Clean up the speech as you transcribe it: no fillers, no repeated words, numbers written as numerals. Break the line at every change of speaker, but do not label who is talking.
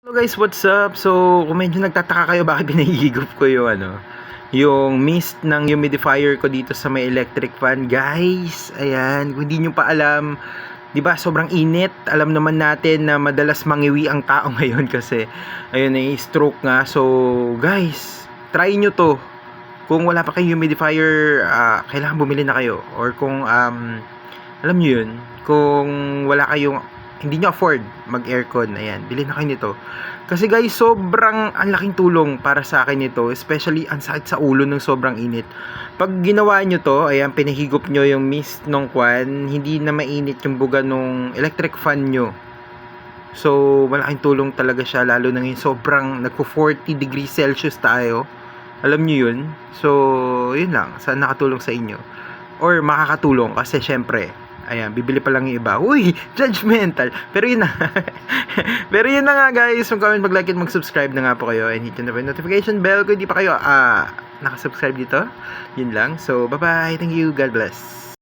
Hello guys, what's up? So, kung medyo nagtataka kayo bakit pinahihigop ko yung mist ng humidifier ko dito sa may electric fan. Guys, ayan, kung hindi nyo pa alam, 'di ba, sobrang init. Alam naman natin na madalas mangiwi ang tao ngayon kasi ayun, stroke nga. So, guys, try nyo to. Kung wala pa kayong humidifier, kailangan bumili na kayo. Or kung alam nyo yun, kung wala kayong hindi nyo afford mag-aircon, ayan, bilhin na kayo nito. Kasi guys, sobrang ang laking tulong para sa akin ito, especially ang sakit sa ulo ng sobrang init. Pag ginawa nyo to, ayan, pinahigop nyo yung mist ng kwan, hindi na mainit yung buga ng electric fan nyo. So, malaking tulong talaga siya, lalo na ngayon sobrang nagpo 40 degrees Celsius tayo. Alam nyo yun? So, yun lang, sana nakatulong sa inyo. Or makakatulong kasi syempre, ayan, bibili pa lang yung iba. Uy, judgmental. Pero yun na. Pero yun na nga guys. Mag-comment, mag-like, and mag-subscribe na nga po kayo. And hit the notification bell kung hindi pa kayo nakasubscribe dito. Yun lang. So, bye-bye. Thank you. God bless.